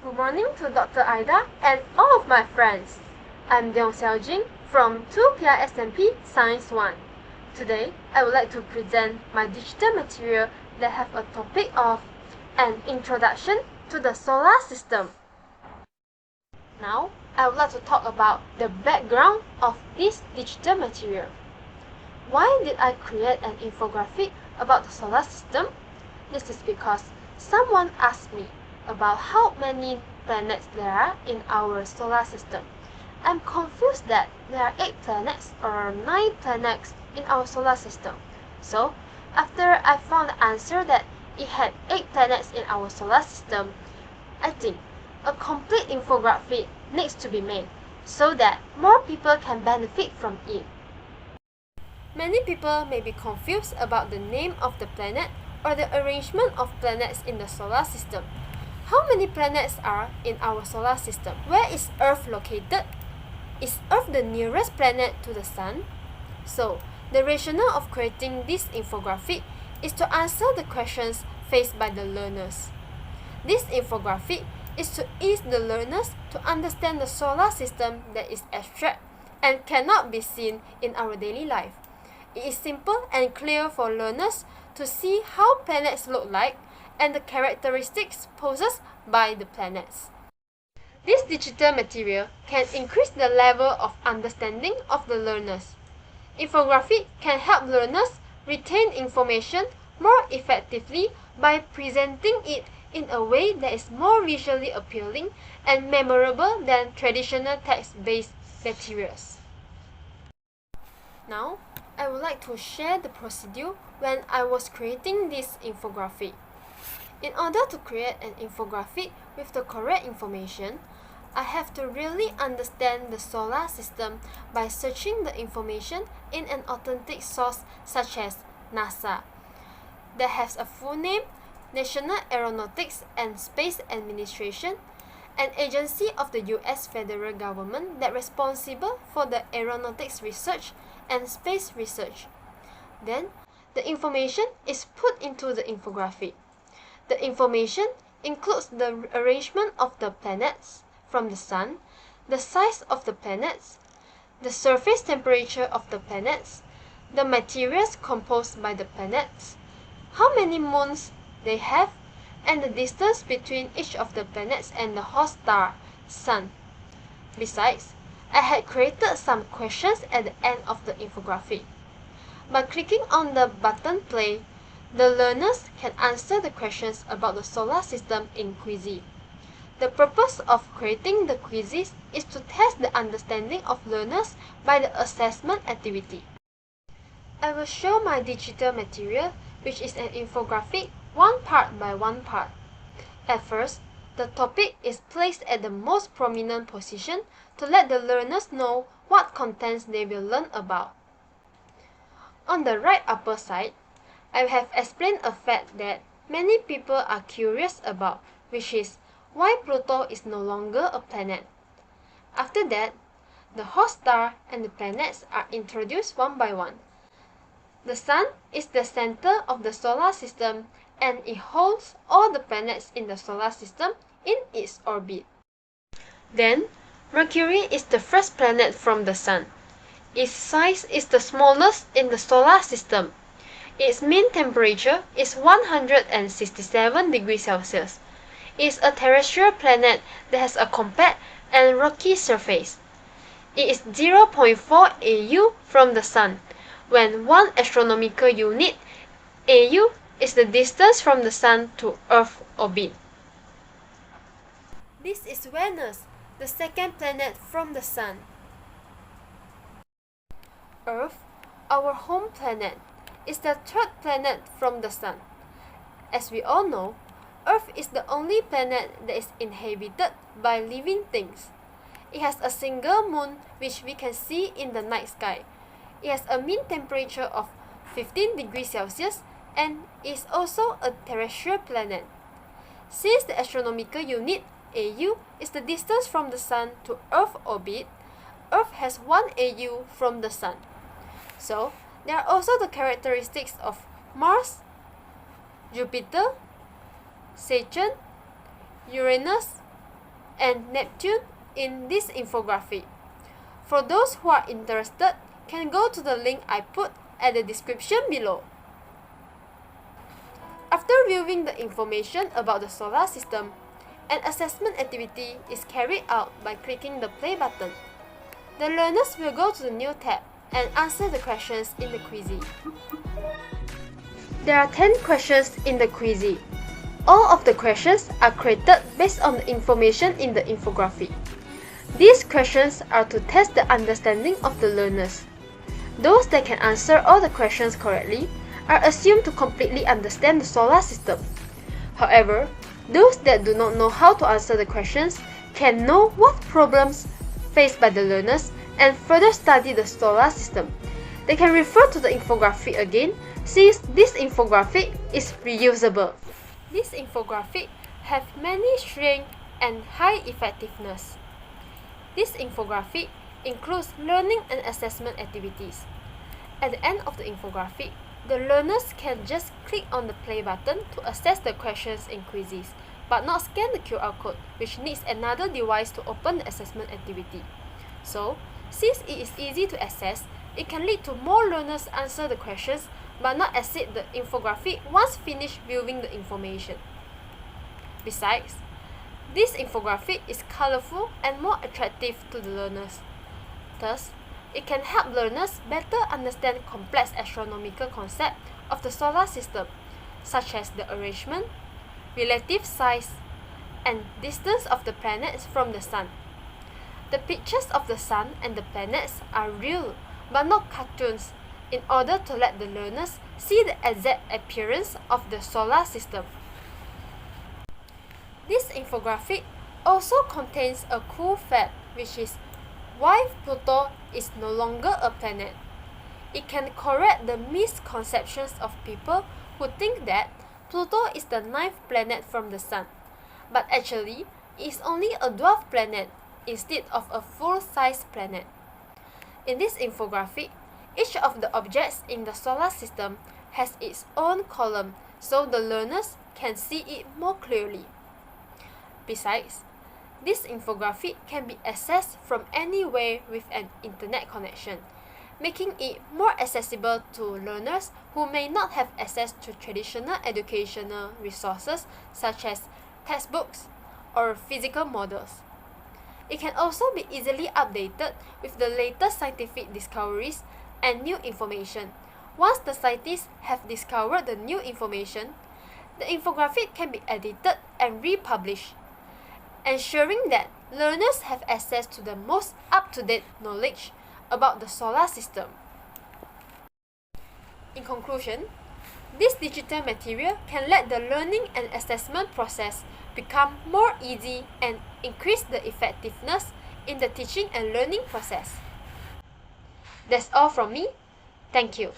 Good morning to Dr. Ida and all of my friends. I'm Dong Xiaojing from 2PI SMP Science 1. Today, I would like to present my digital material that have a topic of an introduction to the solar system. Now, I would like to talk about the background of this digital material. Why did I create an infographic about the solar system? This is because someone asked me about how many planets there are in our solar system. I'm confused that there are 8 planets or 9 planets in our solar system. So, after I found the answer that it had 8 planets in our solar system, I think a complete infographic needs to be made so that more people can benefit from it. Many people may be confused about the name of the planet or the arrangement of planets in the solar system. How many planets are in our solar system? Where is Earth located? Is Earth the nearest planet to the Sun? So, the rationale of creating this infographic is to answer the questions faced by the learners. This infographic is to ease the learners to understand the solar system that is abstract and cannot be seen in our daily life. It is simple and clear for learners to see how planets look like and the characteristics posed by the planets. This digital material can increase the level of understanding of the learners. Infographic can help learners retain information more effectively by presenting it in a way that is more visually appealing and memorable than traditional text-based materials. Now, I would like to share the procedure when I was creating this infographic. In order to create an infographic with the correct information, I have to really understand the solar system by searching the information in an authentic source such as NASA, that has a full name, National Aeronautics and Space Administration, an agency of the US federal government that is responsible for the aeronautics research and space research. Then, the information is put into the infographic. The information includes the arrangement of the planets from the Sun, the size of the planets, the surface temperature of the planets, the materials composed by the planets, how many moons they have, and the distance between each of the planets and the host star, Sun. Besides, I had created some questions at the end of the infographic. By clicking on the button play, the learners can answer the questions about the solar system in Quizizz. The purpose of creating the quizzes is to test the understanding of learners by the assessment activity. I will show my digital material, which is an infographic, one part by one part. At first, the topic is placed at the most prominent position to let the learners know what contents they will learn about. On the right upper side, I have explained a fact that many people are curious about, which is why Pluto is no longer a planet. After that, the host star and the planets are introduced one by one. The Sun is the center of the solar system and it holds all the planets in the solar system in its orbit. Then, Mercury is the first planet from the Sun. Its size is the smallest in the solar system. Its mean temperature is 167 degrees Celsius. It is a terrestrial planet that has a compact and rocky surface. It is 0.4 AU from the Sun, when 1 astronomical unit, AU, is the distance from the Sun to Earth orbit. This is Venus, the second planet from the Sun. Earth, our home planet, is the third planet from the Sun. As we all know, Earth is the only planet that is inhabited by living things. It has a single moon which we can see in the night sky. It has a mean temperature of 15 degrees Celsius and is also a terrestrial planet. Since the astronomical unit, AU, is the distance from the Sun to Earth orbit, Earth has 1 AU from the Sun. So, there are also the characteristics of Mars, Jupiter, Saturn, Uranus, and Neptune in this infographic. For those who are interested, can go to the link I put at the description below. After viewing the information about the solar system, an assessment activity is carried out by clicking the play button. The learners will go to the new tab and answer the questions in the Quizizz. There are 10 questions in the Quizizz. All of the questions are created based on the information in the infographic. These questions are to test the understanding of the learners. Those that can answer all the questions correctly are assumed to completely understand the solar system. However, those that do not know how to answer the questions can know what problems faced by the learners and further study the solar system. They can refer to the infographic again since this infographic is reusable. This infographic have many strengths and high effectiveness. This infographic includes learning and assessment activities. At the end of the infographic, the learners can just click on the play button to assess the questions in Quizizz, but not scan the QR code, which needs another device to open the assessment activity. So, since it is easy to access, it can lead to more learners answer the questions but not exit the infographic once finished viewing the information. Besides, this infographic is colorful and more attractive to the learners. Thus, it can help learners better understand complex astronomical concepts of the solar system, such as the arrangement, relative size, and distance of the planets from the Sun. The pictures of the Sun and the planets are real, but not cartoons, in order to let the learners see the exact appearance of the solar system. This infographic also contains a cool fact, which is why Pluto is no longer a planet. It can correct the misconceptions of people who think that Pluto is the 9th planet from the Sun, but actually it is only a dwarf planet instead of a full-size planet. In this infographic, each of the objects in the solar system has its own column, so the learners can see it more clearly. Besides, this infographic can be accessed from anywhere with an internet connection, making it more accessible to learners who may not have access to traditional educational resources such as textbooks or physical models. It can also be easily updated with the latest scientific discoveries and new information. Once the scientists have discovered the new information, the infographic can be edited and republished, ensuring that learners have access to the most up-to-date knowledge about the solar system. In conclusion, this digital material can let the learning and assessment process become more easy and increase the effectiveness in the teaching and learning process. That's all from me. Thank you.